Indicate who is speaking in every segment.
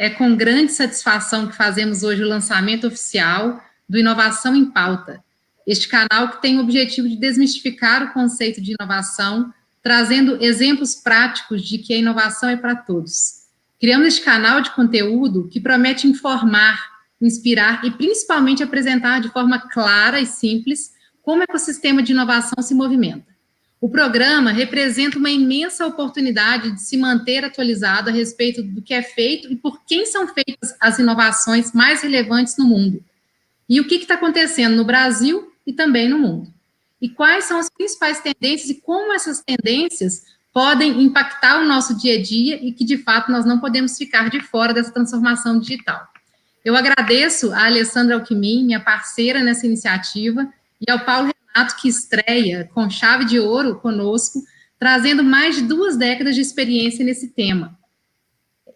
Speaker 1: é com grande satisfação que fazemos hoje o lançamento oficial do Inovação em Pauta, este canal que tem o objetivo de desmistificar o conceito de inovação, trazendo exemplos práticos de que a inovação é para todos. Criamos este canal de conteúdo que promete informar, inspirar e principalmente apresentar de forma clara e simples como o ecossistema de inovação se movimenta. O programa representa uma imensa oportunidade de se manter atualizado a respeito do que é feito e por quem são feitas as inovações mais relevantes no mundo. E o que está acontecendo no Brasil e também no mundo. E quais são as principais tendências e como essas tendências podem impactar o nosso dia a dia e que, de fato, nós não podemos ficar de fora dessa transformação digital. Eu agradeço a Alessandra Alckmin, minha parceira nessa iniciativa, e ao Paulo Renato, que estreia com chave de ouro conosco, trazendo mais de 2 décadas de experiência nesse tema.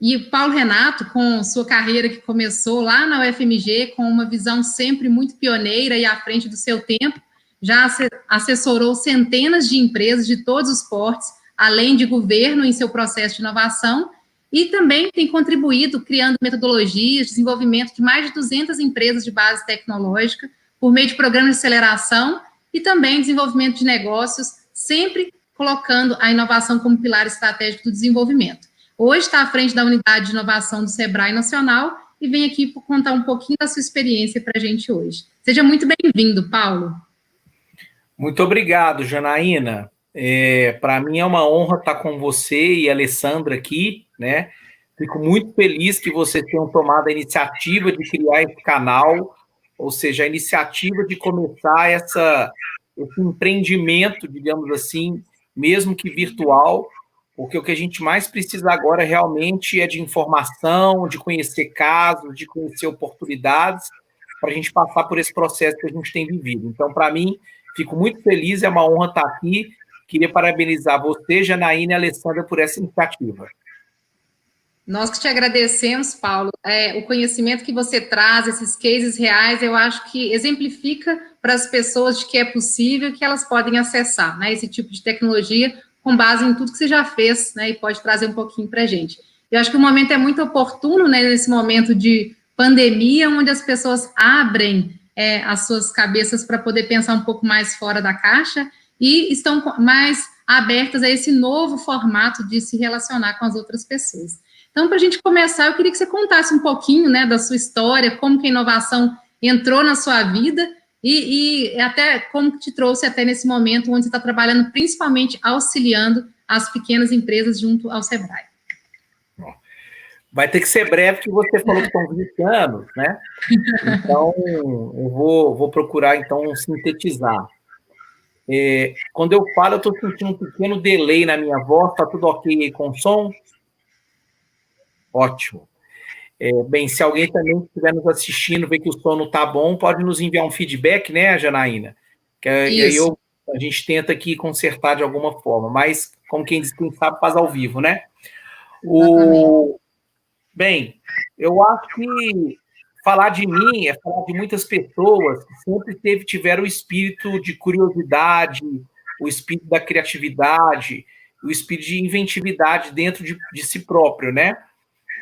Speaker 1: E o Paulo Renato, com sua carreira que começou lá na UFMG, com uma visão sempre muito pioneira e à frente do seu tempo, já assessorou centenas de empresas de todos os portes, além de governo em seu processo de inovação, e também tem contribuído criando metodologias, desenvolvimento de mais de 200 empresas de base tecnológica, por meio de programas de aceleração e também desenvolvimento de negócios, sempre colocando a inovação como pilar estratégico do desenvolvimento. Hoje está à frente da unidade de inovação do Sebrae Nacional e vem aqui contar um pouquinho da sua experiência para a gente hoje. Seja muito bem-vindo, Paulo.
Speaker 2: Muito obrigado, Janaína. Para mim é uma honra estar com você e a Alessandra aqui, né? Fico muito feliz que vocês tenham tomado a iniciativa de criar esse canal, ou seja, a iniciativa de começar esse empreendimento, digamos assim, mesmo que virtual, porque o que a gente mais precisa agora realmente é de informação, de conhecer casos, de conhecer oportunidades, para a gente passar por esse processo que a gente tem vivido. Então, para mim, fico muito feliz, é uma honra estar aqui. Queria parabenizar você, Janaína e Alessandra, por essa iniciativa.
Speaker 1: Nós que te agradecemos, Paulo. O conhecimento que você traz, esses cases reais, eu acho que exemplifica para as pessoas de que é possível, que elas podem acessar, né, esse tipo de tecnologia com base em tudo que você já fez, né, e pode trazer um pouquinho para a gente. Eu acho que o momento é muito oportuno, né, nesse momento de pandemia, onde as pessoas abrem as suas cabeças para poder pensar um pouco mais fora da caixa e estão mais abertas a esse novo formato de se relacionar com as outras pessoas. Então, para a gente começar, eu queria que você contasse um pouquinho, né, da sua história, como que a inovação entrou na sua vida e até como que te trouxe até nesse momento onde você está trabalhando, principalmente auxiliando as pequenas empresas junto ao Sebrae.
Speaker 2: Vai ter que ser breve, porque você falou que são 20 anos, né? Então, eu vou procurar, então, sintetizar. Quando eu falo, eu estou sentindo um pequeno delay na minha voz, está tudo ok aí com o som? Ótimo. Bem, se alguém também estiver nos assistindo, vê que o som não está bom, pode nos enviar um feedback, né, Janaína? Que aí a gente tenta aqui consertar de alguma forma, mas, como quem diz, quem sabe faz ao vivo, né? Bem, eu acho que falar de mim é falar de muitas pessoas que sempre tiveram o espírito de curiosidade, o espírito da criatividade, o espírito de inventividade dentro de si próprio, né?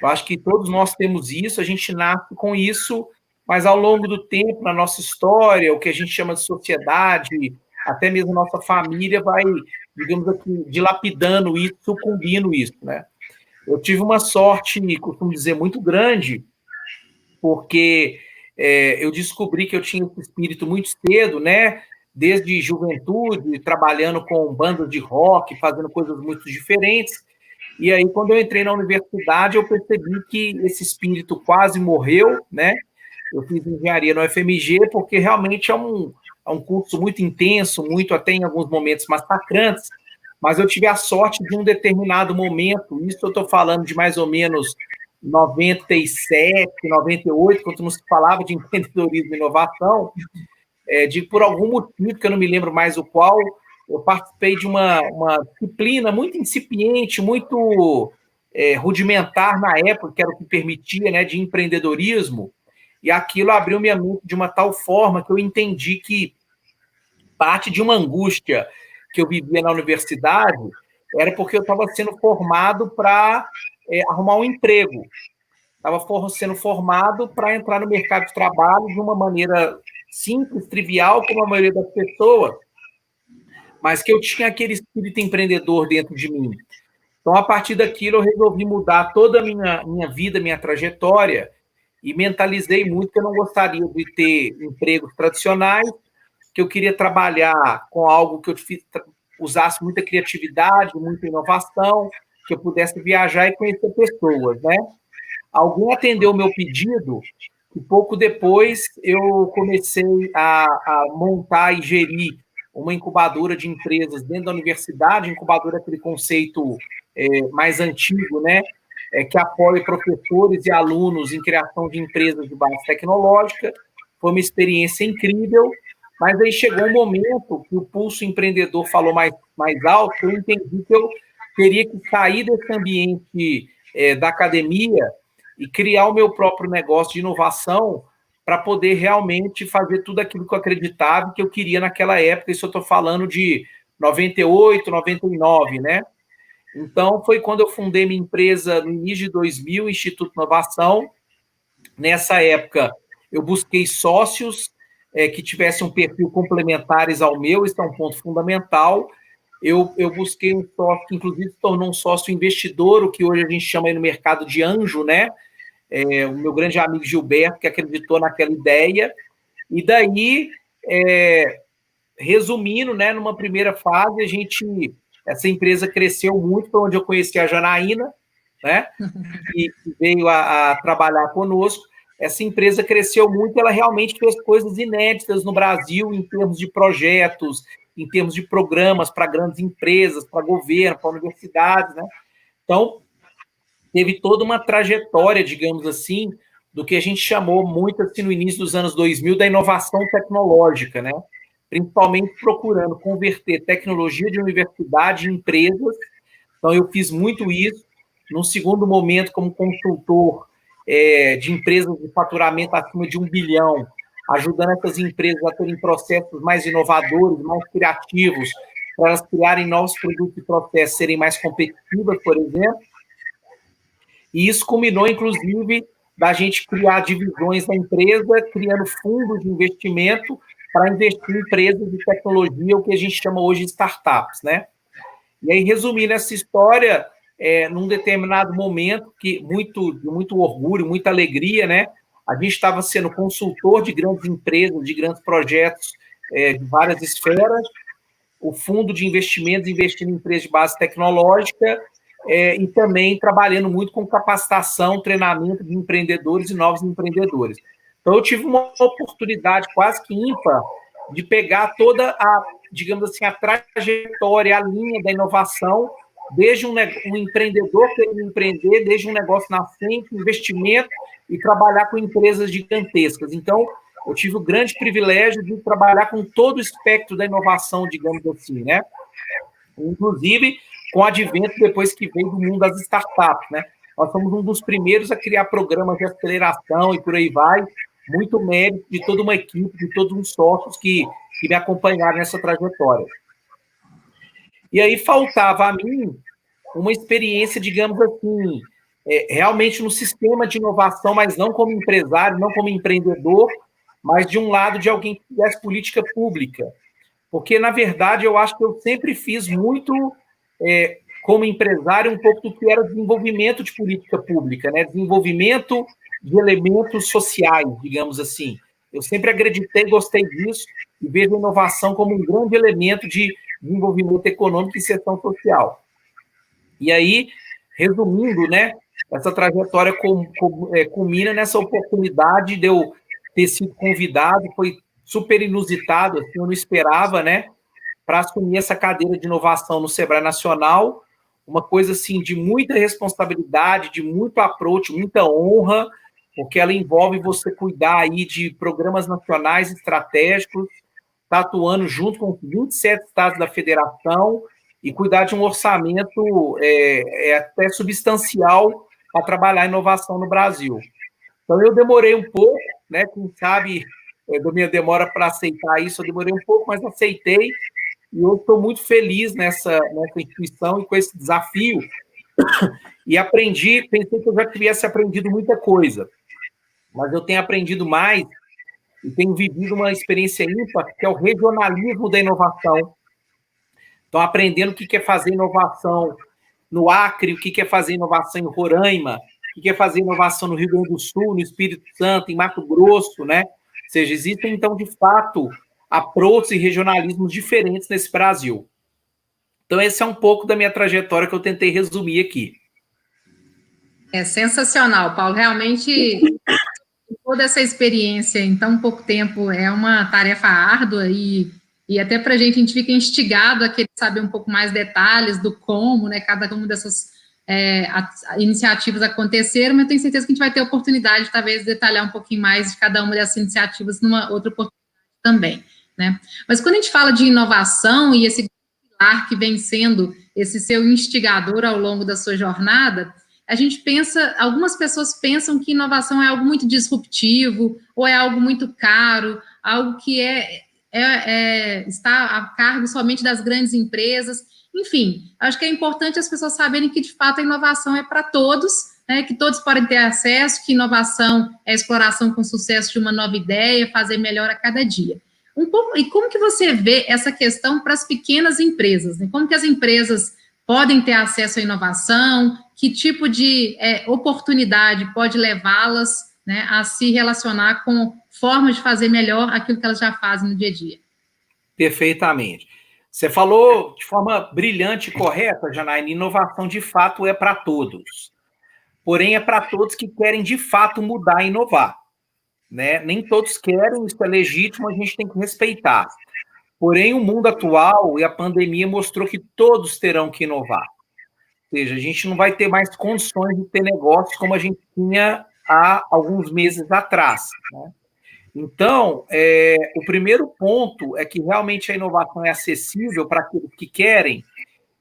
Speaker 2: Eu acho que todos nós temos isso, a gente nasce com isso, mas ao longo do tempo, na nossa história, o que a gente chama de sociedade, até mesmo nossa família vai, digamos aqui, dilapidando isso, sucumbindo isso, né? Eu tive uma sorte, costumo dizer, muito grande, porque eu descobri que eu tinha esse espírito muito cedo, né? Desde juventude, trabalhando com bandas de rock, fazendo coisas muito diferentes. E aí, quando eu entrei na universidade, eu percebi que esse espírito quase morreu, né? Eu fiz engenharia no UFMG, porque realmente é um curso muito intenso, muito até em alguns momentos massacrantes, mas eu tive a sorte de um determinado momento, isso eu estou falando de mais ou menos 97, 98, quando não se falava de empreendedorismo e inovação, por algum motivo, que eu não me lembro mais o qual, eu participei de uma disciplina muito incipiente, muito rudimentar na época, que era o que permitia, né, de empreendedorismo, e aquilo abriu minha mente de uma tal forma que eu entendi que parte de uma angústia que eu vivia na universidade era porque eu estava sendo formado para arrumar um emprego. estava sendo formado para entrar no mercado de trabalho de uma maneira simples, trivial, como a maioria das pessoas, mas que eu tinha aquele espírito empreendedor dentro de mim. Então, a partir daquilo, eu resolvi mudar toda a minha vida, minha trajetória, e mentalizei muito que eu não gostaria de ter empregos tradicionais, que eu queria trabalhar com algo que eu usasse muita criatividade, muita inovação, que eu pudesse viajar e conhecer pessoas, né? Alguém atendeu o meu pedido e pouco depois eu comecei a montar e gerir uma incubadora de empresas dentro da universidade. Incubadora é aquele conceito mais antigo, né? Que apoia professores e alunos em criação de empresas de base tecnológica. Foi uma experiência incrível, mas aí chegou um momento que o pulso empreendedor falou mais alto, eu entendi que eu teria que sair desse ambiente da academia e criar o meu próprio negócio de inovação para poder realmente fazer tudo aquilo que eu acreditava e que eu queria naquela época. Isso eu estou falando de 98, 99, né? Então, foi quando eu fundei minha empresa no início de 2000, Instituto Inovação. Nessa época, eu busquei sócios que tivessem um perfil complementares ao meu, isso é um ponto fundamental. Eu busquei um sócio que, inclusive, se tornou um sócio investidor, o que hoje a gente chama aí no mercado de anjo, né? O meu grande amigo Gilberto, que acreditou naquela ideia. E daí, resumindo, né, numa primeira fase, essa empresa cresceu muito, foi onde eu conheci a Janaína, né, que veio a trabalhar conosco. Essa empresa cresceu muito, ela realmente fez coisas inéditas no Brasil, em termos de projetos, em termos de programas para grandes empresas, para governo, para universidades, né? Então, teve toda uma trajetória, digamos assim, do que a gente chamou muito assim, no início dos anos 2000 da inovação tecnológica, né? Principalmente procurando converter tecnologia de universidade em empresas. Então, eu fiz muito isso. Num segundo momento, como consultor de empresas de faturamento acima de 1 bilhão, ajudando essas empresas a terem processos mais inovadores, mais criativos, para elas criarem novos produtos e processos, serem mais competitivas, por exemplo. E isso culminou, inclusive, da gente criar divisões da empresa, criando fundos de investimento para investir em empresas de tecnologia, o que a gente chama hoje de startups, né? E aí, resumindo essa história, num determinado momento, de muito orgulho, muita alegria, né? A gente estava sendo consultor de grandes empresas, de grandes projetos de várias esferas, o fundo de investimentos investindo em empresas de base tecnológica, e também trabalhando muito com capacitação, treinamento de empreendedores e novos empreendedores. Então, eu tive uma oportunidade quase que ímpar de pegar toda digamos assim, a trajetória, a linha da inovação, desde um empreendedor querendo empreender, desde um negócio nascente, investimento, e trabalhar com empresas gigantescas. Então, eu tive o grande privilégio de trabalhar com todo o espectro da inovação, digamos assim, né? Inclusive, com o advento depois que veio do mundo das startups, né? Nós somos um dos primeiros a criar programas de aceleração e por aí vai. Muito mérito de toda uma equipe, de todos os sócios que me acompanharam nessa trajetória. E aí faltava a mim uma experiência, digamos assim, realmente no sistema de inovação, mas não como empresário, não como empreendedor, mas de um lado de alguém que fizesse política pública. Porque, na verdade, eu acho que eu sempre fiz muito, como empresário, um pouco do que era desenvolvimento de política pública, né? Desenvolvimento de elementos sociais, digamos assim. Eu sempre acreditei, gostei disso, e vejo a inovação como um grande elemento de desenvolvimento econômico e inserção social. E aí, resumindo, né, essa trajetória culmina nessa oportunidade de eu ter sido convidado, foi super inusitado, assim, eu não esperava, né, para assumir essa cadeira de inovação no Sebrae Nacional, uma coisa assim de muita responsabilidade, de muito approach, muita honra, porque ela envolve você cuidar aí de programas nacionais estratégicos, tá atuando junto com 27 estados da federação e cuidar de um orçamento até substancial para trabalhar a inovação no Brasil. Então, eu demorei um pouco, né? Quem sabe da minha demora para aceitar isso, eu demorei um pouco, mas aceitei, e eu estou muito feliz nessa instituição e com esse desafio, E aprendi, pensei que eu já tivesse aprendido muita coisa, mas eu tenho aprendido mais e tenho vivido uma experiência ímpar, que é o regionalismo da inovação. Então, aprendendo o que é fazer inovação no Acre, o que é fazer inovação em Roraima, o que é fazer inovação no Rio Grande do Sul, no Espírito Santo, em Mato Grosso, né? Ou seja, existem, então, de fato, approaches e regionalismos diferentes nesse Brasil. Então, esse é um pouco da minha trajetória que eu tentei resumir aqui.
Speaker 1: É sensacional, Paulo. Realmente, toda essa experiência em tão pouco tempo é uma tarefa árdua e até para a gente fica instigado a querer saber um pouco mais detalhes do como, né, cada uma dessas iniciativas aconteceram, mas eu tenho certeza que a gente vai ter oportunidade de, talvez, detalhar um pouquinho mais de cada uma dessas iniciativas numa outra oportunidade também, né? Mas quando a gente fala de inovação e esse pilar que vem sendo esse seu instigador ao longo da sua jornada, a gente pensa, algumas pessoas pensam que inovação é algo muito disruptivo, ou é algo muito caro, algo que está a cargo somente das grandes empresas. Enfim, acho que é importante as pessoas saberem que, de fato, a inovação é para todos, né, que todos podem ter acesso, que inovação é a exploração com sucesso de uma nova ideia, fazer melhor a cada dia. E como que você vê essa questão para as pequenas empresas, né? Como que as empresas podem ter acesso à inovação, que tipo de oportunidade pode levá-las, né, a se relacionar com formas de fazer melhor aquilo que elas já fazem no dia a dia?
Speaker 2: Perfeitamente. Você falou de forma brilhante e correta, Janaína, inovação de fato é para todos. Porém, é para todos que querem de fato mudar e inovar, né? Nem todos querem, isso é legítimo, a gente tem que respeitar. Porém, o mundo atual e a pandemia mostrou que todos terão que inovar. Ou seja, a gente não vai ter mais condições de ter negócios como a gente tinha há alguns meses atrás, né? Então, o primeiro ponto é que realmente a inovação é acessível para aqueles que querem.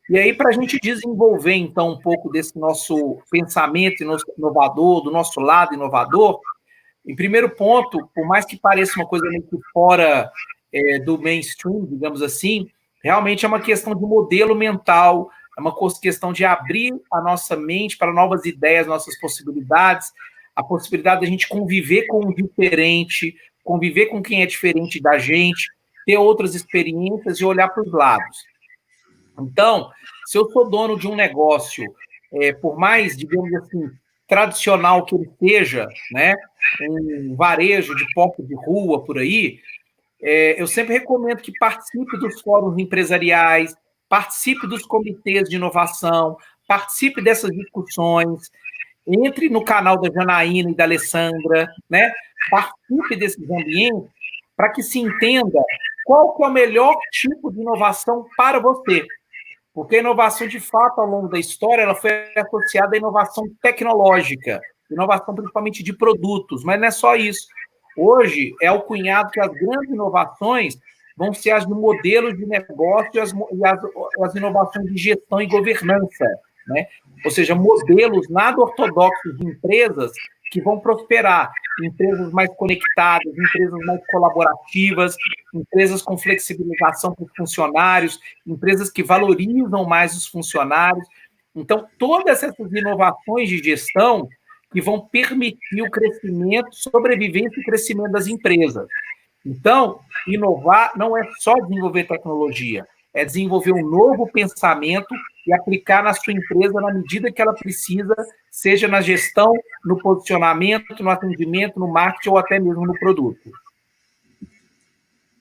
Speaker 2: E aí, para a gente desenvolver, então, um pouco desse nosso pensamento inovador, do nosso lado inovador, em primeiro ponto, por mais que pareça uma coisa meio que fora do mainstream, digamos assim, realmente é uma questão de modelo mental, é uma questão de abrir a nossa mente para novas ideias, nossas possibilidades, a possibilidade da gente conviver com o diferente, conviver com quem é diferente da gente, ter outras experiências e olhar para os lados. Então, se eu sou dono de um negócio, por mais, digamos assim, tradicional que ele seja, né, um varejo de porta de rua por aí, eu sempre recomendo que participe dos fóruns empresariais, participe dos comitês de inovação, participe dessas discussões, entre no canal da Janaína e da Alessandra, né? Participe desses ambientes para que se entenda qual que é o melhor tipo de inovação para você. Porque a inovação, de fato, ao longo da história, ela foi associada à inovação tecnológica, inovação principalmente de produtos, mas não é só isso. Hoje, é o cunhado que as grandes inovações vão ser as de modelos de negócio e as inovações de gestão e governança, né? Ou seja, modelos nada ortodoxos de empresas que vão prosperar, empresas mais conectadas, empresas mais colaborativas, empresas com flexibilização para os funcionários, empresas que valorizam mais os funcionários. Então, todas essas inovações de gestão que vão permitir o crescimento, sobrevivência e crescimento das empresas. Então, inovar não é só desenvolver tecnologia, é desenvolver um novo pensamento e aplicar na sua empresa na medida que ela precisa, seja na gestão, no posicionamento, no atendimento, no marketing ou até mesmo no produto.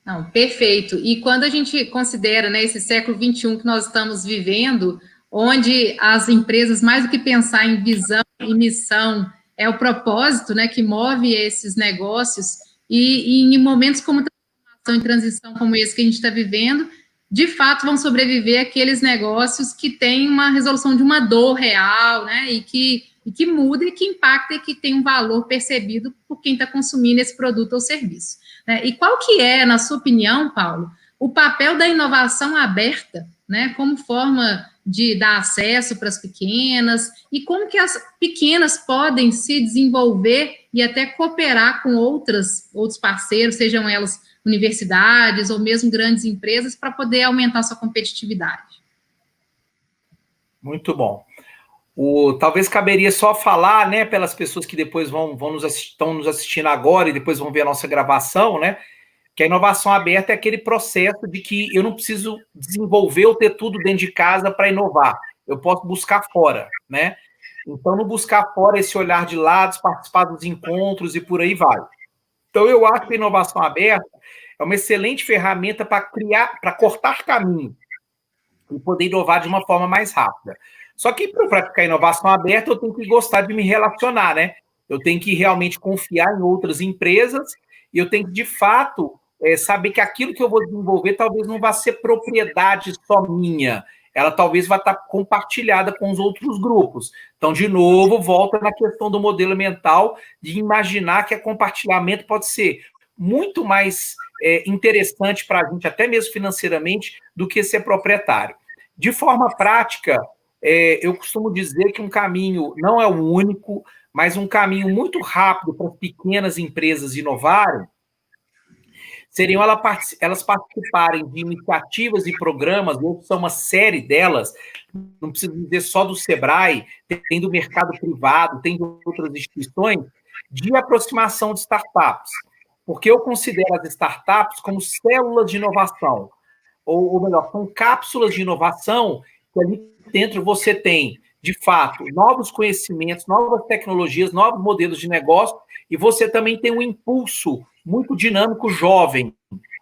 Speaker 1: Não, perfeito. E quando a gente considera, né, esse século XXI que nós estamos vivendo, onde as empresas, mais do que pensar em visão e missão, é o propósito, né, que move esses negócios, e em momentos como transformação e transição como esse que a gente está vivendo, de fato vão sobreviver aqueles negócios que têm uma resolução de uma dor real, né, e que muda, e que impacta, e que tem um valor percebido por quem está consumindo esse produto ou serviço, né? E qual que é, na sua opinião, Paulo, o papel da inovação aberta, né, como forma de dar acesso para as pequenas, e como que as pequenas podem se desenvolver e até cooperar com outros parceiros, sejam elas universidades ou mesmo grandes empresas, para poder aumentar sua competitividade?
Speaker 2: Muito bom. Talvez caberia só falar, né, pelas pessoas que depois estão nos assistindo agora e depois vão ver a nossa gravação, né, que a inovação aberta é aquele processo de que eu não preciso desenvolver ou ter tudo dentro de casa para inovar. Eu posso buscar fora, né? Então, no buscar fora, esse olhar de lados, participar dos encontros e por aí vai. Então, eu acho que a inovação aberta é uma excelente ferramenta para cortar caminho e poder inovar de uma forma mais rápida. Só que para praticar inovação aberta, eu tenho que gostar de me relacionar, né? Eu tenho que realmente confiar em outras empresas e eu tenho que, de fato, saber que aquilo que eu vou desenvolver talvez não vá ser propriedade só minha. Ela talvez vá estar compartilhada com os outros grupos. Então, de novo, volta na questão do modelo mental de imaginar que compartilhamento pode ser muito mais interessante para a gente, até mesmo financeiramente, do que ser proprietário. De forma prática, eu costumo dizer que um caminho não é o único, mas um caminho muito rápido para pequenas empresas inovarem seriam elas participarem de iniciativas e programas, são uma série delas, não preciso dizer só do Sebrae, tem do mercado privado, tem de outras instituições, de aproximação de startups. Porque eu considero as startups como células de inovação, ou melhor, são cápsulas de inovação que ali dentro você tem, de fato, novos conhecimentos, novas tecnologias, novos modelos de negócio, e você também tem um impulso muito dinâmico jovem.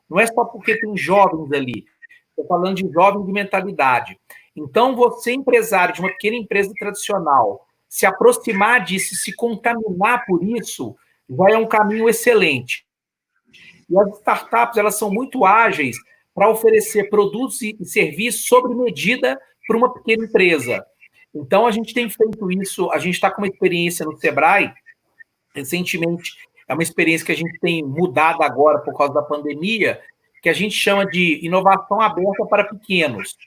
Speaker 2: Não é só porque tem jovens ali. Estou falando de jovens de mentalidade. Então, você, empresário de uma pequena empresa tradicional, se aproximar disso, se contaminar por isso, já é um caminho excelente. E as startups, elas são muito ágeis para oferecer produtos e serviços sob medida para uma pequena empresa. Então, a gente tem feito isso, a gente está com uma experiência no Sebrae, recentemente, é uma experiência que a gente tem mudado agora por causa da pandemia, que a gente chama de inovação aberta para pequenos,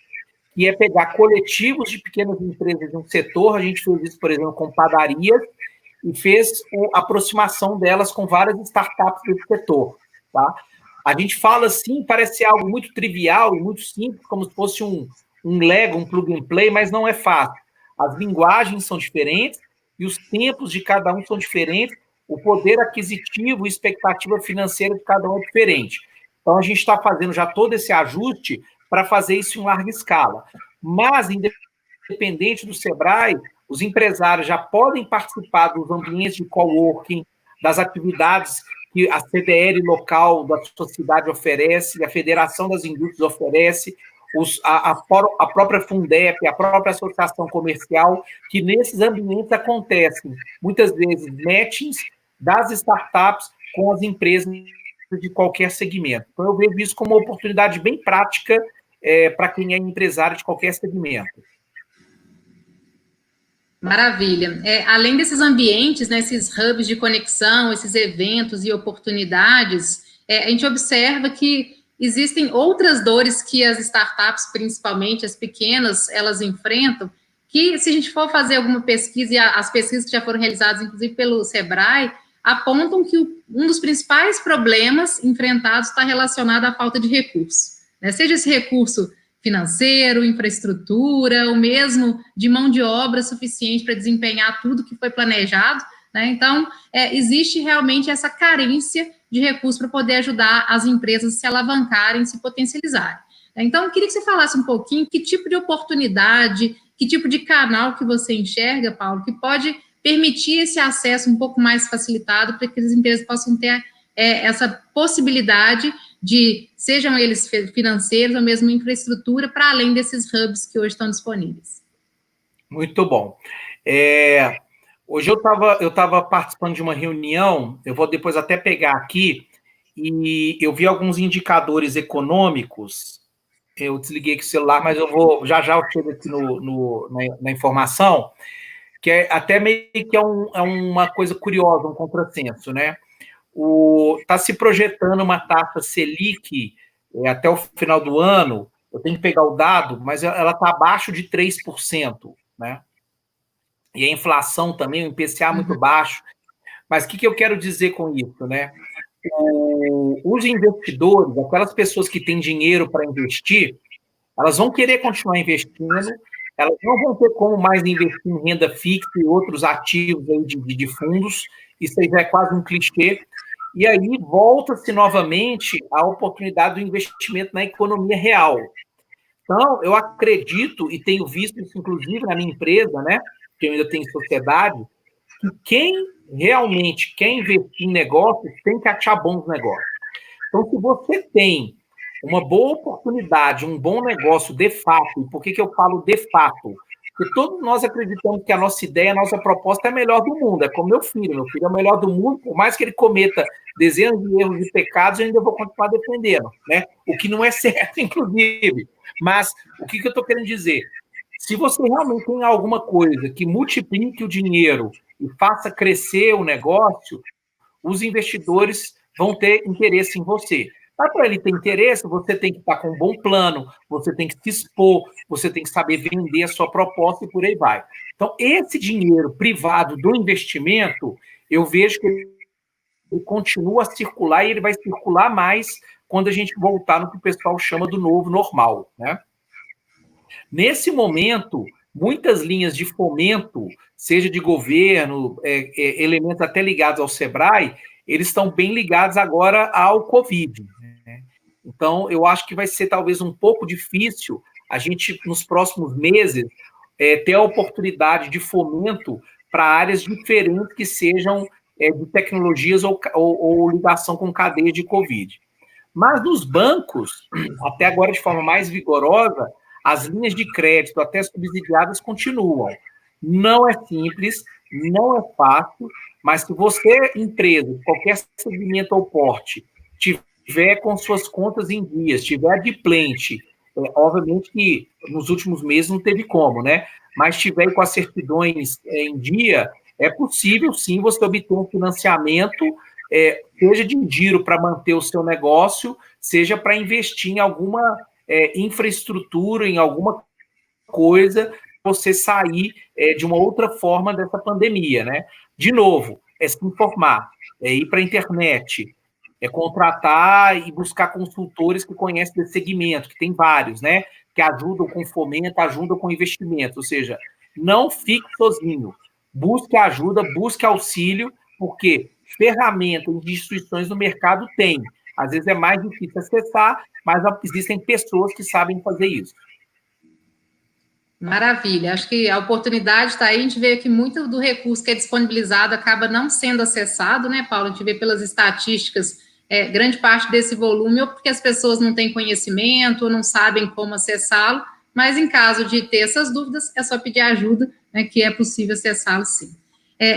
Speaker 2: que é pegar coletivos de pequenas empresas de um setor, a gente fez isso, por exemplo, com padarias, e fez a aproximação delas com várias startups desse setor, tá? A gente fala assim, parece algo muito trivial e muito simples, como se fosse um Lego, um plug and play, mas não é fácil. As linguagens são diferentes e os tempos de cada um são diferentes, o poder aquisitivo e expectativa financeira de cada um é diferente. Então, a gente está fazendo já todo esse ajuste para fazer isso em larga escala. Mas, independente do Sebrae, os empresários já podem participar dos ambientes de coworking, das atividades que a CDL local da sua cidade oferece, a Federação das Indústrias oferece, a própria Fundep, a própria Associação Comercial, que nesses ambientes acontecem, muitas vezes, matchings das startups com as empresas de qualquer segmento. Então, eu vejo isso como uma oportunidade bem prática para quem é empresário de qualquer segmento.
Speaker 1: Maravilha. Além desses ambientes, né, esses hubs de conexão, esses eventos e oportunidades, a gente observa que existem outras dores que as startups, principalmente as pequenas, elas enfrentam, que se a gente for fazer alguma pesquisa, e as pesquisas que já foram realizadas, inclusive pelo Sebrae, apontam que um dos principais problemas enfrentados está relacionado à falta de recursos, né? Seja esse recurso financeiro, infraestrutura, ou mesmo de mão de obra suficiente para desempenhar tudo que foi planejado, né? Então, existe realmente essa carência de recursos para poder ajudar as empresas a se alavancarem, se potencializarem. Então, eu queria que você falasse um pouquinho que tipo de oportunidade, que tipo de canal que você enxerga, Paulo, que pode permitir esse acesso um pouco mais facilitado para que as empresas possam ter essa possibilidade de, sejam eles financeiros ou mesmo infraestrutura, para além desses hubs que hoje estão disponíveis.
Speaker 2: Muito bom. Hoje eu estava participando de uma reunião, eu vou depois até pegar aqui, e eu vi alguns indicadores econômicos. Eu desliguei aqui o celular, mas eu vou, já eu chego aqui na informação, que até meio que é uma coisa curiosa, um contrassenso, né? Está se projetando uma taxa Selic até o final do ano, eu tenho que pegar o dado, mas ela está abaixo de 3%, né? E a inflação também, o IPCA muito baixo. Mas o que eu quero dizer com isso, né? Os investidores, aquelas pessoas que têm dinheiro para investir, elas vão querer continuar investindo elas não vão ter como mais investir em renda fixa e outros ativos aí de fundos, isso aí já é quase um clichê, e aí volta-se novamente a oportunidade do investimento na economia real. Então, eu acredito, e tenho visto isso, inclusive, na minha empresa, né, que eu ainda tenho sociedade, que quem realmente quer investir em negócios tem que achar bons negócios. Então, se você tem uma boa oportunidade, um bom negócio de fato, e por que eu falo de fato? Porque todos nós acreditamos que a nossa ideia, a nossa proposta é a melhor do mundo, é como meu filho é o melhor do mundo, por mais que ele cometa dezenas de erros e pecados, eu ainda vou continuar defendendo, né? O que não é certo, inclusive. Mas o que eu estou querendo dizer? Se você realmente tem alguma coisa que multiplique o dinheiro e faça crescer o negócio, os investidores vão ter interesse em você. Para ele ter interesse, você tem que estar com um bom plano, você tem que se expor, você tem que saber vender a sua proposta e por aí vai. Então, esse dinheiro privado do investimento, eu vejo que ele continua a circular e ele vai circular mais quando a gente voltar no que o pessoal chama do novo normal, né? Nesse momento, muitas linhas de fomento, seja de governo, elementos até ligados ao SEBRAE, eles estão bem ligados agora ao Covid, né? Então, eu acho que vai ser talvez um pouco difícil a gente, nos próximos meses, ter a oportunidade de fomento para áreas diferentes que sejam de tecnologias ou ligação com cadeias de Covid. Mas nos bancos, até agora de forma mais vigorosa, as linhas de crédito, até subsidiadas, continuam. Não é simples, não é fácil, mas se você, empresa, qualquer segmento ou porte, tiver com suas contas em dias, tiver adimplente, obviamente que nos últimos meses não teve como, né? Mas tiver com as certidões em dia, é possível, sim, você obter um financiamento, seja de giro para manter o seu negócio, seja para investir em alguma infraestrutura, em alguma coisa, você sair de uma outra forma dessa pandemia, né? De novo, é se informar, é ir para a internet, é contratar e buscar consultores que conhecem desse segmento, que tem vários, né? Que ajudam com fomento, ajudam com investimento. Ou seja, não fique sozinho. Busque ajuda, busque auxílio, porque ferramentas de instituições no mercado tem. Às vezes é mais difícil acessar, mas existem pessoas que sabem fazer isso.
Speaker 1: Maravilha, acho que a oportunidade está aí, a gente vê que muito do recurso que é disponibilizado acaba não sendo acessado, né, Paulo? A gente vê pelas estatísticas, grande parte desse volume, ou porque as pessoas não têm conhecimento, ou não sabem como acessá-lo, mas em caso de ter essas dúvidas, é só pedir ajuda, né, que é possível acessá-lo sim.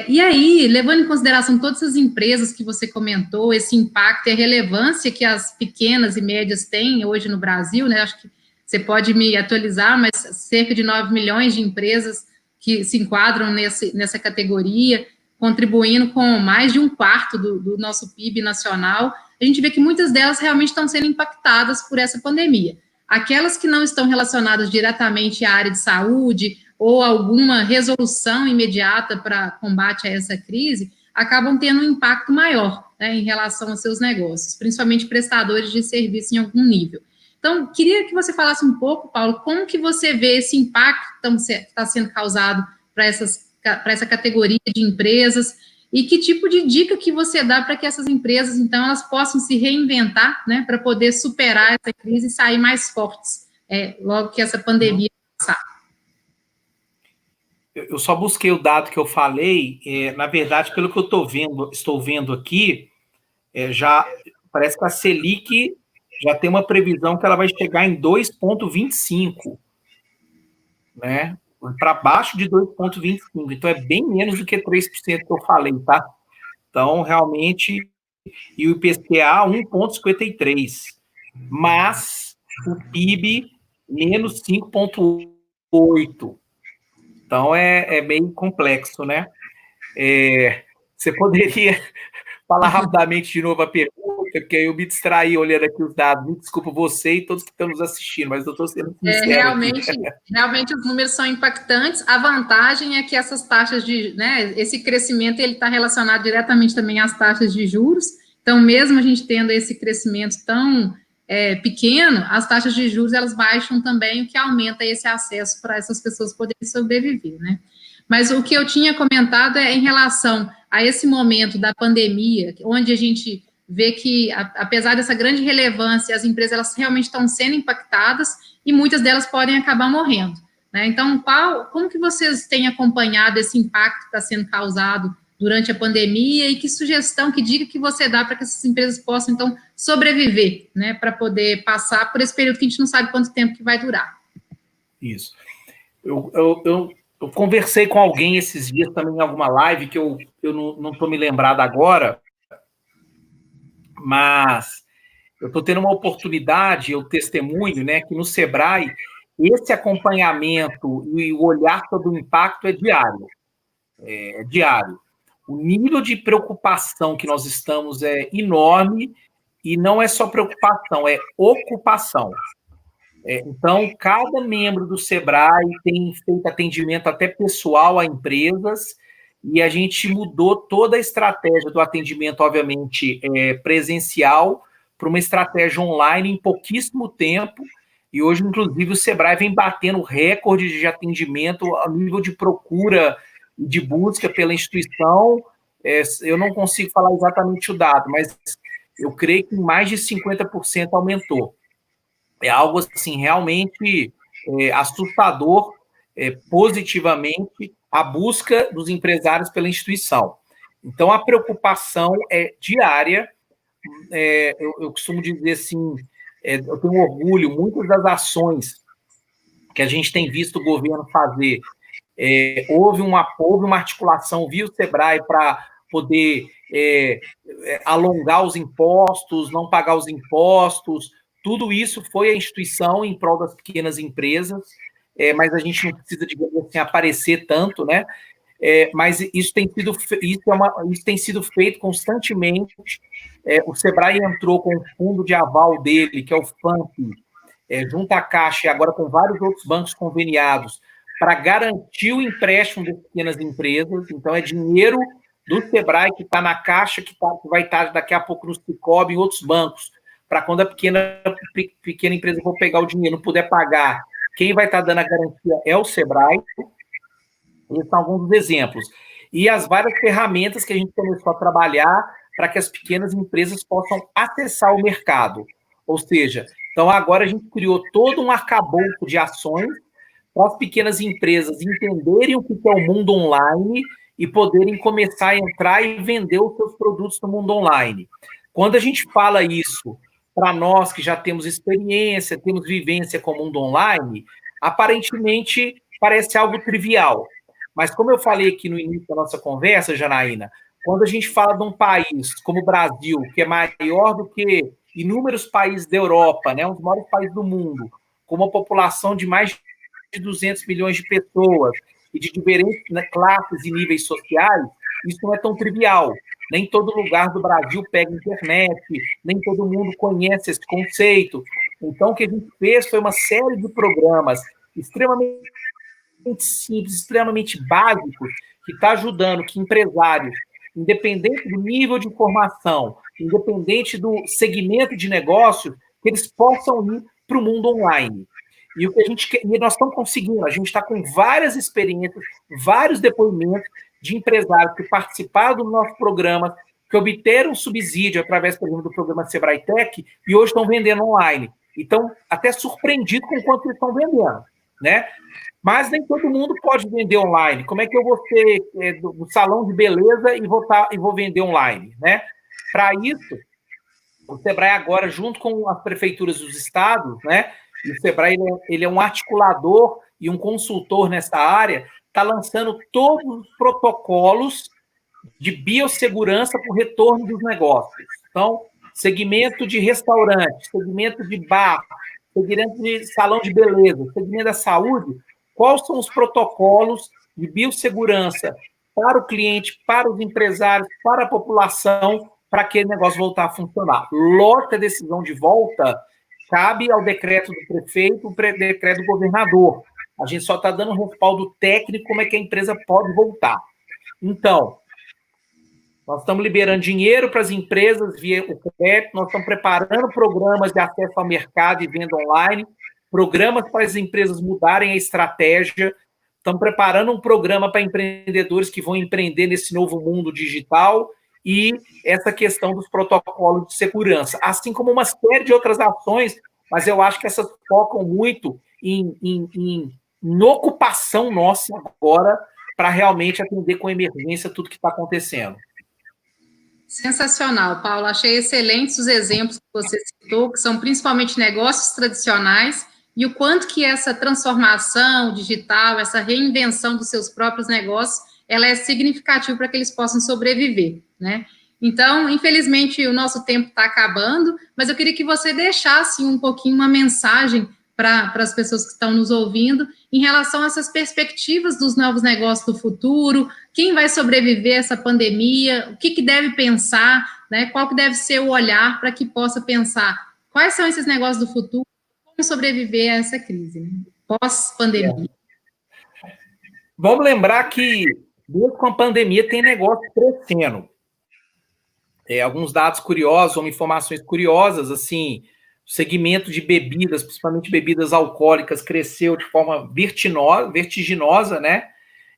Speaker 1: E aí, levando em consideração todas essas empresas que você comentou, esse impacto e a relevância que as pequenas e médias têm hoje no Brasil, né, acho que você pode me atualizar, mas cerca de 9 milhões de empresas que se enquadram nessa categoria, contribuindo com mais de um quarto do nosso PIB nacional, a gente vê que muitas delas realmente estão sendo impactadas por essa pandemia. Aquelas que não estão relacionadas diretamente à área de saúde ou alguma resolução imediata para combate a essa crise, acabam tendo um impacto maior, né, em relação aos seus negócios, principalmente prestadores de serviço em algum nível. Então, queria que você falasse um pouco, Paulo, como que você vê esse impacto que está sendo causado para essa categoria de empresas e que tipo de dica que você dá para que essas empresas, então, elas possam se reinventar, né, para poder superar essa crise e sair mais fortes, logo que essa pandemia passar.
Speaker 2: Eu só busquei o dado que eu falei, na verdade, pelo que eu estou vendo aqui, já parece que a Selic já tem uma previsão que ela vai chegar em 2,25, né? Para baixo de 2,25. Então, é bem menos do que 3% que eu falei, tá? Então, realmente, e o IPCA 1,53. Mas o PIB menos 5,8. Então, é bem complexo, né? Você poderia falar rapidamente de novo a pergunta, porque eu me distraí olhando aqui os dados. Me desculpa você e todos que estão nos assistindo, mas eu estou sendo sincero
Speaker 1: realmente os números são impactantes. A vantagem é que essas taxas esse crescimento, ele está relacionado diretamente também às taxas de juros. Então, mesmo a gente tendo esse crescimento tão pequeno, as taxas de juros elas baixam também, o que aumenta esse acesso para essas pessoas poderem sobreviver, né? Mas o que eu tinha comentado é em relação a esse momento da pandemia, onde a gente vê que, apesar dessa grande relevância, as empresas elas realmente estão sendo impactadas e muitas delas podem acabar morrendo, né? Então, como que vocês têm acompanhado esse impacto que está sendo causado durante a pandemia e que sugestão, que dica que você dá para que essas empresas possam, então, sobreviver, né, para poder passar por esse período que a gente não sabe quanto tempo que vai durar?
Speaker 2: Isso. Eu conversei com alguém esses dias também em alguma live, que eu não estou me lembrado agora, mas eu estou tendo uma oportunidade, eu testemunho, né, que no Sebrae, esse acompanhamento e o olhar sobre o impacto é diário. É diário. O nível de preocupação que nós estamos é enorme, e não é só preocupação, é ocupação. Então, cada membro do Sebrae tem feito atendimento até pessoal a empresas, e a gente mudou toda a estratégia do atendimento, obviamente, presencial, para uma estratégia online em pouquíssimo tempo, e hoje, inclusive, o Sebrae vem batendo recorde de atendimento a nível de procura e de busca pela instituição. Eu não consigo falar exatamente o dado, mas eu creio que mais de 50% aumentou. É algo assim realmente assustador, positivamente, a busca dos empresários pela instituição. Então, a preocupação é diária. Eu costumo dizer assim, eu tenho orgulho, muitas das ações que a gente tem visto o governo fazer, houve uma articulação via o Sebrae para poder alongar os impostos, não pagar os impostos. Tudo isso foi a instituição em prol das pequenas empresas, mas a gente não precisa, digamos assim, aparecer tanto, né? Mas isso tem sido feito constantemente. O Sebrae entrou com o fundo de aval dele, que é o FAMP, junto à Caixa, e agora com vários outros bancos conveniados, para garantir o empréstimo das pequenas empresas. Então, é dinheiro do Sebrae que está na Caixa, que vai estar daqui a pouco no Sicoob, em outros bancos, para quando a pequena empresa for pegar o dinheiro, não puder pagar, quem vai estar dando a garantia é o Sebrae. Esses são alguns dos exemplos. E as várias ferramentas que a gente começou a trabalhar para que as pequenas empresas possam acessar o mercado. Ou seja, então agora a gente criou todo um arcabouço de ações para as pequenas empresas entenderem o que é o mundo online e poderem começar a entrar e vender os seus produtos no mundo online. Quando a gente fala isso para nós que já temos experiência, temos vivência com o mundo online, aparentemente parece algo trivial. Mas como eu falei aqui no início da nossa conversa, Janaína, quando a gente fala de um país como o Brasil, que é maior do que inúmeros países da Europa, né, um dos maiores países do mundo, com uma população de mais de 200 milhões de pessoas e de diferentes, né, classes e níveis sociais, isso não é tão trivial. Nem todo lugar do Brasil pega internet, nem todo mundo conhece esse conceito. Então, o que a gente fez foi uma série de programas extremamente simples, extremamente básicos, que está ajudando que empresários, independente do nível de informação, independente do segmento de negócio, que eles possam ir para o mundo online. E o que a gente quer, e nós estamos conseguindo, a gente está com várias experiências, vários depoimentos de empresários que participaram do nosso programa, que obteram subsídio através, por exemplo, do programa Sebrae Tech, e hoje estão vendendo online. Então, até surpreendido com quanto eles estão vendendo, né? Mas nem todo mundo pode vender online. Como é que eu vou ser do salão de beleza e vou vender online, né? Para isso, o Sebrae agora, junto com as prefeituras dos estados, né? E o Sebrae ele é um articulador e um consultor nessa área, está lançando todos os protocolos de biossegurança para o retorno dos negócios. Então, segmento de restaurante, segmento de bar, segmento de salão de beleza, segmento da saúde, quais são os protocolos de biossegurança para o cliente, para os empresários, para a população, para aquele negócio voltar a funcionar. Lógico que a decisão de volta cabe ao decreto do prefeito, o decreto do governador. A gente só está dando um respaldo técnico como é que a empresa pode voltar. Então, Nós estamos liberando dinheiro para as empresas via o crédito, nós estamos preparando programas de acesso ao mercado e venda online, programas para as empresas mudarem a estratégia, estamos preparando um programa para empreendedores que vão empreender nesse novo mundo digital e essa questão dos protocolos de segurança, assim como uma série de outras ações, mas eu acho que essas focam muito em ocupação nossa agora para realmente atender com emergência tudo que está acontecendo.
Speaker 1: Sensacional, Paulo. Achei excelentes os exemplos que você citou, que são principalmente negócios tradicionais, e o quanto que essa transformação digital, essa reinvenção dos seus próprios negócios, ela é significativa para que eles possam sobreviver, né? Então, infelizmente, o nosso tempo está acabando, mas eu queria que você deixasse um pouquinho uma mensagem para as pessoas que estão nos ouvindo em relação a essas perspectivas dos novos negócios do futuro, quem vai sobreviver a essa pandemia, o que deve pensar, né? Qual que deve ser o olhar para que possa pensar quais são esses negócios do futuro, como sobreviver a essa crise, né? Pós-pandemia.
Speaker 2: Vamos lembrar que, mesmo com a pandemia, tem negócio crescendo. Alguns dados curiosos, ou informações curiosas, assim, o segmento de bebidas, principalmente bebidas alcoólicas, cresceu de forma vertiginosa, né?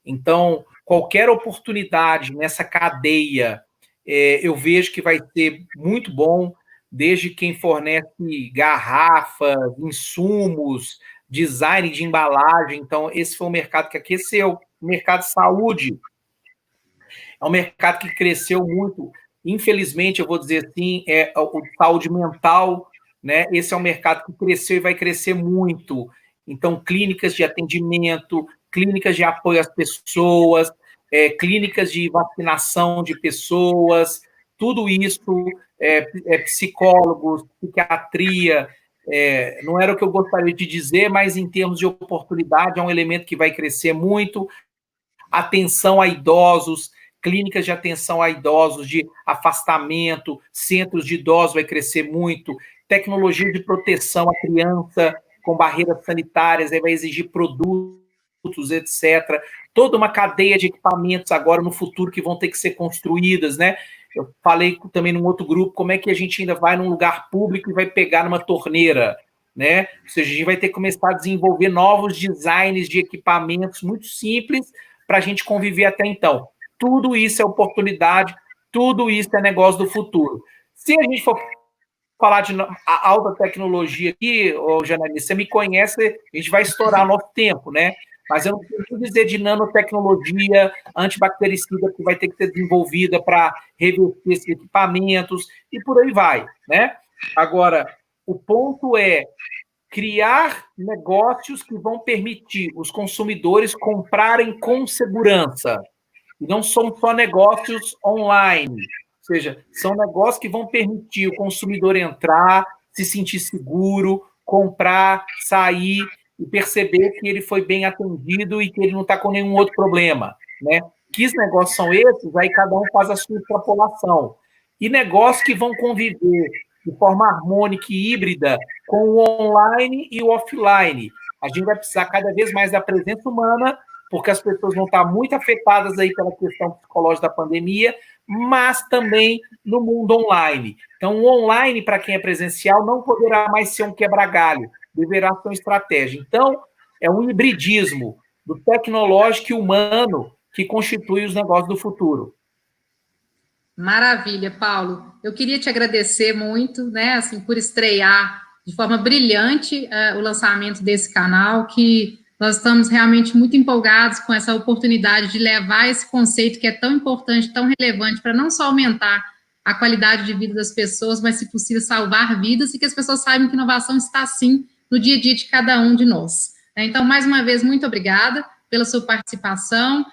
Speaker 2: Então, qualquer oportunidade nessa cadeia, eu vejo que vai ser muito bom, desde quem fornece garrafas, insumos, design de embalagem. Então, esse foi um mercado que aqueceu. O mercado de saúde é um mercado que cresceu muito. Infelizmente, eu vou dizer assim, o saúde mental, né? Esse é um mercado que cresceu e vai crescer muito. Então, clínicas de atendimento, clínicas de apoio às pessoas, clínicas de vacinação de pessoas, tudo isso, psicólogos, psiquiatria, não era o que eu gostaria de dizer, mas em termos de oportunidade, é um elemento que vai crescer muito. Atenção a idosos, clínicas de atenção a idosos, de afastamento, centros de idosos vai crescer muito, tecnologia de proteção à criança com barreiras sanitárias, aí vai exigir produtos, etc. Toda uma cadeia de equipamentos agora no futuro que vão ter que ser construídas, né? Eu falei também num outro grupo como é que a gente ainda vai num lugar público e vai pegar numa torneira, né? Ou seja, a gente vai ter que começar a desenvolver novos designs de equipamentos muito simples para a gente conviver até então. Tudo isso é oportunidade, tudo isso é negócio do futuro. Se a gente for falar de alta tecnologia aqui, Janaína, você me conhece, a gente vai estourar o nosso tempo, né? Mas eu não preciso dizer de nanotecnologia, antibactericida que vai ter que ser desenvolvida para reverter esses equipamentos e por aí vai, né? Agora, o ponto é criar negócios que vão permitir os consumidores comprarem com segurança. E não são só negócios online. Ou seja, são negócios que vão permitir o consumidor entrar, se sentir seguro, comprar, sair e perceber que ele foi bem atendido e que ele não está com nenhum outro problema, né? Que negócios são esses? Aí cada um faz a sua extrapolação. E negócios que vão conviver de forma harmônica e híbrida com o online e o offline. A gente vai precisar cada vez mais da presença humana, porque as pessoas vão estar muito afetadas aí pela questão psicológica da pandemia, mas também no mundo online. Então, o online, para quem é presencial, não poderá mais ser um quebra-galho, deverá ser uma estratégia. Então, é um hibridismo do tecnológico e humano que constitui os negócios do futuro.
Speaker 1: Maravilha, Paulo. Eu queria te agradecer muito, né, assim, por estrear de forma brilhante o lançamento desse canal, que nós estamos realmente muito empolgados com essa oportunidade de levar esse conceito que é tão importante, tão relevante, para não só aumentar a qualidade de vida das pessoas, mas, se possível, salvar vidas e que as pessoas saibam que inovação está, sim, no dia a dia de cada um de nós. Então, mais uma vez, muito obrigada pela sua participação.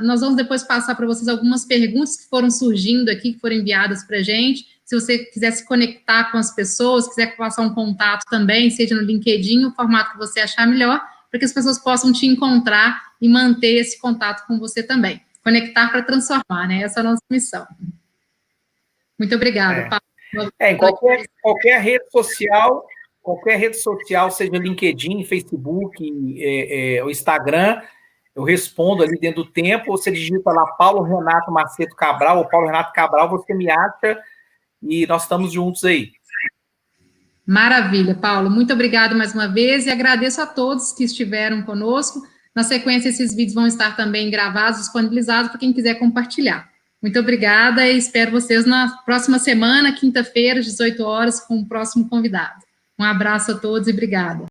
Speaker 1: Nós vamos depois passar para vocês algumas perguntas que foram surgindo aqui, que foram enviadas para a gente. Se você quiser se conectar com as pessoas, quiser passar um contato também, seja no LinkedIn, o formato que você achar melhor, para que as pessoas possam te encontrar e manter esse contato com você também. Conectar para transformar, né? Essa é a nossa missão. Muito obrigada, Paulo.
Speaker 2: Em qualquer rede social, seja LinkedIn, Facebook, o Instagram, eu respondo ali dentro do tempo, você digita lá Paulo Renato Macedo Cabral, ou Paulo Renato Cabral, você me acha, e nós estamos juntos aí.
Speaker 1: Maravilha, Paulo. Muito obrigado mais uma vez, e agradeço a todos que estiveram conosco. Na sequência, esses vídeos vão estar também gravados, disponibilizados para quem quiser compartilhar. Muito obrigada e espero vocês na próxima semana, quinta-feira, às 18 horas, com o próximo convidado. Um abraço a todos e obrigada.